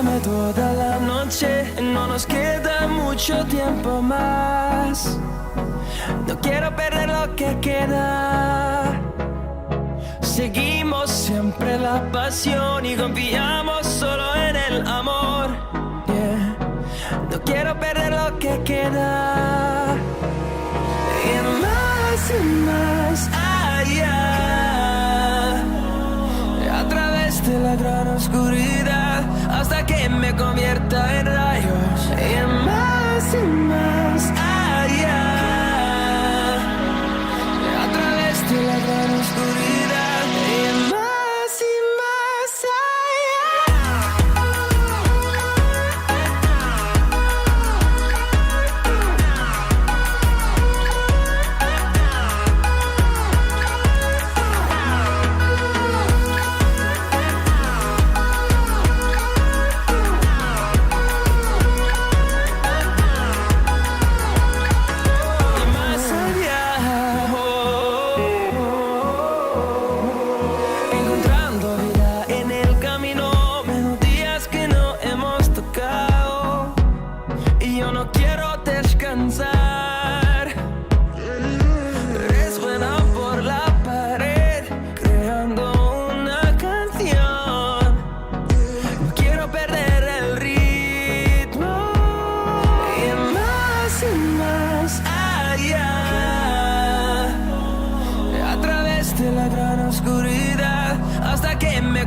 Dame toda la noche, no nos queda mucho tiempo más. No quiero perder lo que queda. Seguimos siempre la pasión y confiamos solo en el amor. Yeah. No quiero perder lo que queda. Y más allá, a través de la gran oscuridad, hasta que me convierta en rayos. Y más allá, a través de la gran oscuridad. Y más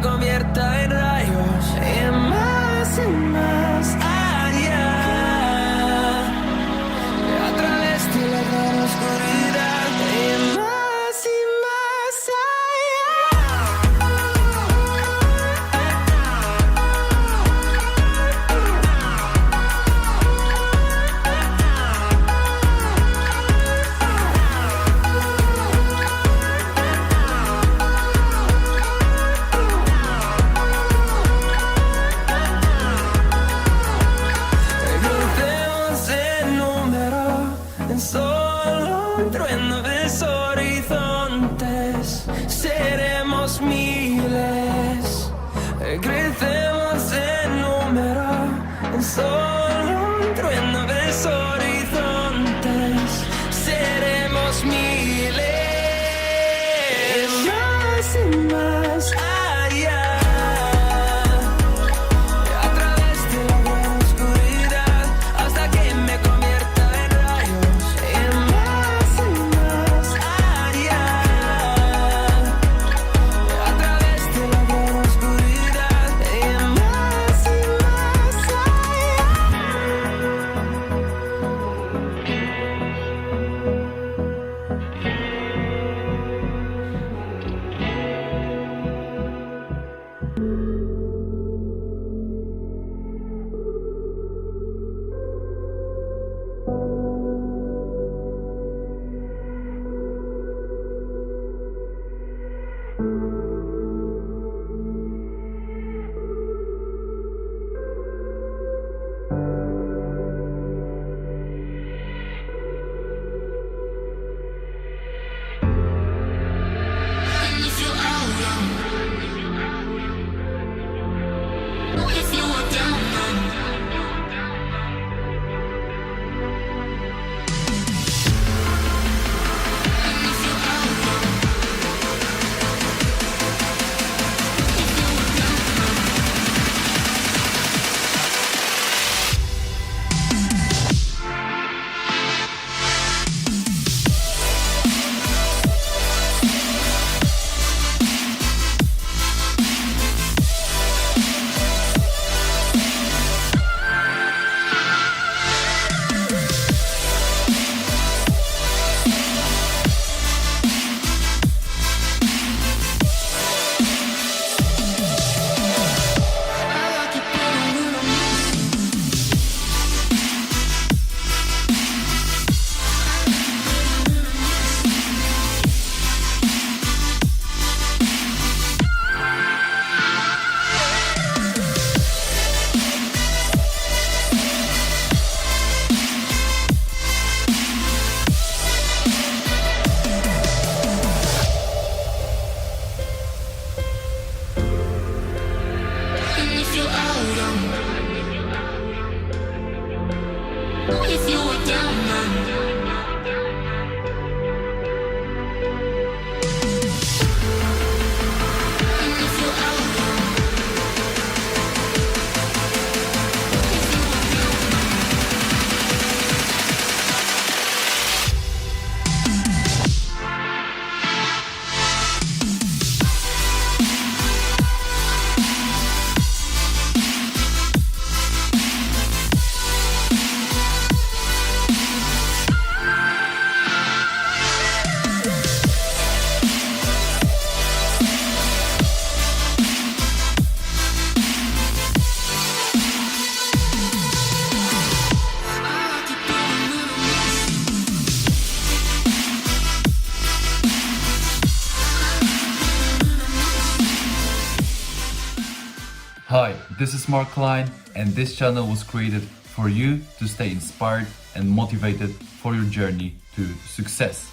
convierta en rayos. Y más allá, a través de la gran oscuridad. Y más solo un trueno de horizontes, seremos miles, crecemos en número, en solo un trueno de horizontes, seremos miles, más allá. Yeah. if you were down now. And if you're out now. Hi, this is Mark Klein, and this channel was created for you to stay inspired and motivated for your journey to success.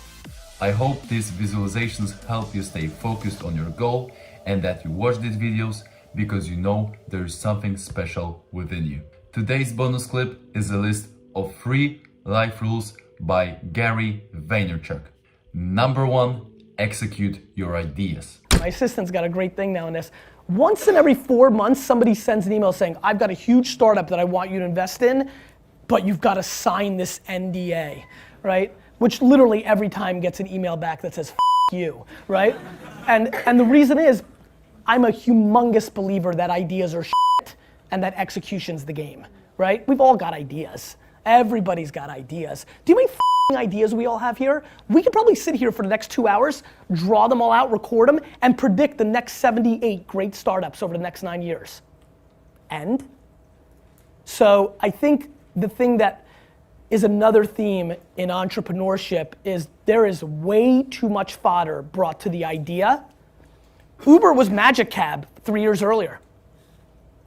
I hope these visualizations help you stay focused on your goal and that you watch these videos because you know there is something special within you. Today's bonus clip is a list of 3 life rules by Gary Vaynerchuk. Number 1, execute your ideas. My assistant's got a great thing now in this. Once in every 4 months, somebody sends an email saying, I've got a huge startup that I want you to invest in, but you've got to sign this NDA, right? Which literally every time gets an email back that says, F you, right? And the reason is, I'm a humongous believer that ideas are shit and that execution's the game, right? We've all got ideas. Everybody's got ideas. Do you mean ideas we all have here? We could probably sit here for the next 2 hours, draw them all out, record them, and predict the next 78 great startups over the next 9 years. And so I think the thing that is another theme in entrepreneurship is there is way too much fodder brought to the idea. Uber was Magic Cab 3 years earlier.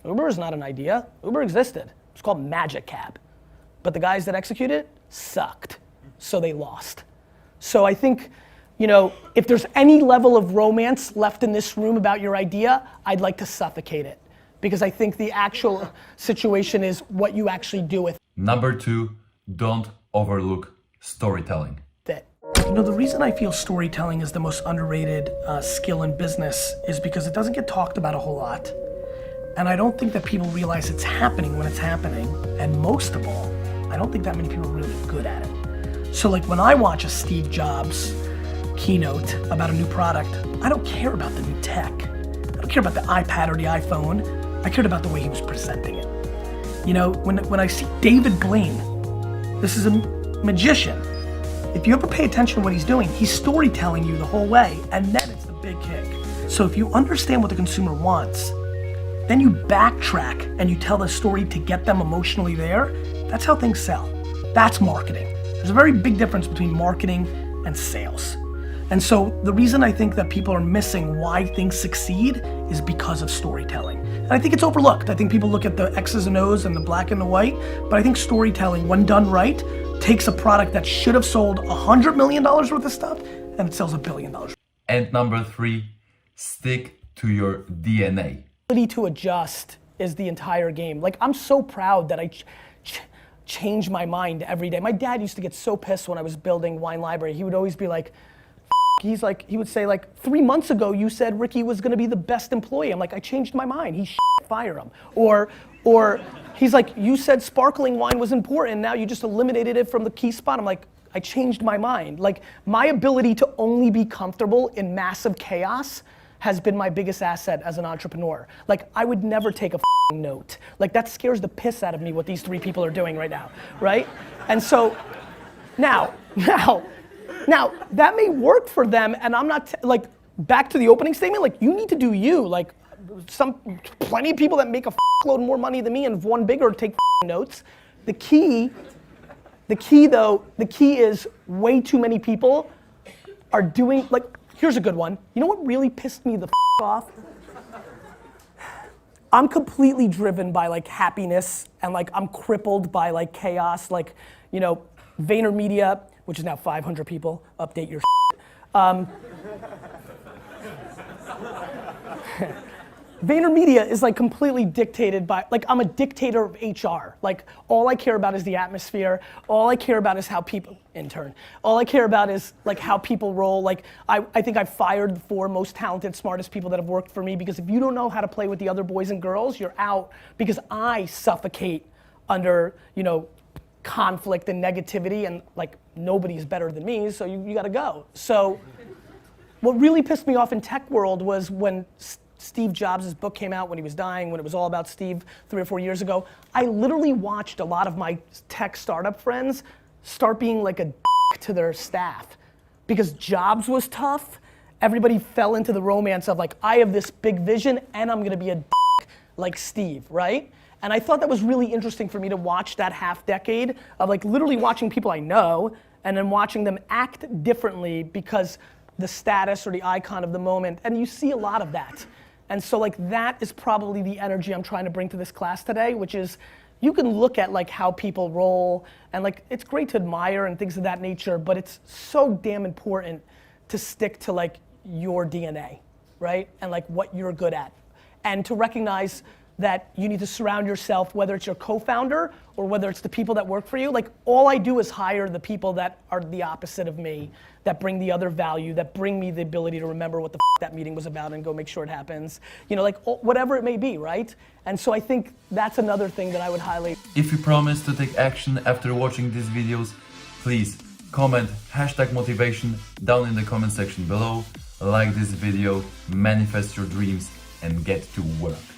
Uber is not an idea. Uber existed. It's called Magic Cab. But the guys that executed it sucked. So they lost. So I think, you know, if there's any level of romance left in this room about your idea, I'd like to suffocate it. Because I think the actual situation is what you actually do with it. Number 2, don't overlook storytelling. You know, the reason I feel storytelling is the most underrated skill in business is because it doesn't get talked about a whole lot. And I don't think that people realize it's happening when it's happening. And most of all, I don't think that many people are really good at it. So like when I watch a Steve Jobs keynote about a new product, I don't care about the new tech. I don't care about the iPad or the iPhone. I cared about the way he was presenting it. You know, when I see David Blaine, this is a magician. If you ever pay attention to what he's doing, he's storytelling you the whole way, and then it's the big kick. So if you understand what the consumer wants, then you backtrack and you tell the story to get them emotionally there. That's how things sell. That's marketing. There's a very big difference between marketing and sales. And so the reason I think that people are missing why things succeed is because of storytelling. And I think it's overlooked. I think people look at the X's and O's and the black and the white, but I think storytelling, when done right, takes a product that should have sold $100 million worth of stuff and it sells $1 billion. And number 3, stick to your DNA. Ability to adjust is the entire game. Like, I'm so proud that I change my mind every day. My dad used to get so pissed when I was building Wine Library. He would always be like, he would say like, 3 months ago you said Ricky was gonna be the best employee. I'm like, I changed my mind. He fire him. Or he's like, you said sparkling wine was important, now you just eliminated it from the key spot. I'm like, I changed my mind. Like, my ability to only be comfortable in massive chaos has been my biggest asset as an entrepreneur. Like, I would never take a note. Like, that scares the piss out of me what these 3 people are doing right now, right? And so, now, that may work for them, and I'm not, like, back to the opening statement, like, you need to do you. Like, plenty of people that make a load more money than me and have won bigger take notes. The key is way too many people are doing, like, here's a good one. You know what really pissed me the off? I'm completely driven by like happiness and like I'm crippled by like chaos. Like, you know, VaynerMedia, which is now 500 people, update your VaynerMedia is like completely dictated by, like I'm a dictator of HR. Like all I care about is the atmosphere. All I care about is how people, all I care about is like how people roll. Like I think I've fired the 4 most talented, smartest people that have worked for me, because if you don't know how to play with the other boys and girls, you're out, because I suffocate under, you know, conflict and negativity, and like nobody's better than me, so you gotta go. So what really pissed me off in tech world was when Steve Jobs' book came out, when he was dying, when it was all about Steve 3 or 4 years ago. I literally watched a lot of my tech startup friends start being like a dick to their staff. Because Jobs was tough, everybody fell into the romance of like, I have this big vision and I'm gonna be a dick like Steve, right? And I thought that was really interesting for me to watch that half decade of like literally watching people I know and then watching them act differently because the status or the icon of the moment, and you see a lot of that. And so like that is probably the energy I'm trying to bring to this class today, which is you can look at like how people roll, and like it's great to admire and things of that nature, but it's so damn important to stick to like your DNA, right? And like what you're good at. And to recognize that you need to surround yourself, whether it's your co-founder or whether it's the people that work for you. Like all I do is hire the people that are the opposite of me, that bring the other value, that bring me the ability to remember what the that meeting was about and go make sure it happens. You know, like whatever it may be, right? And so I think that's another thing that I would highlight. If you promise to take action after watching these videos, please comment #motivation down in the comment section below, like this video, manifest your dreams, and get to work.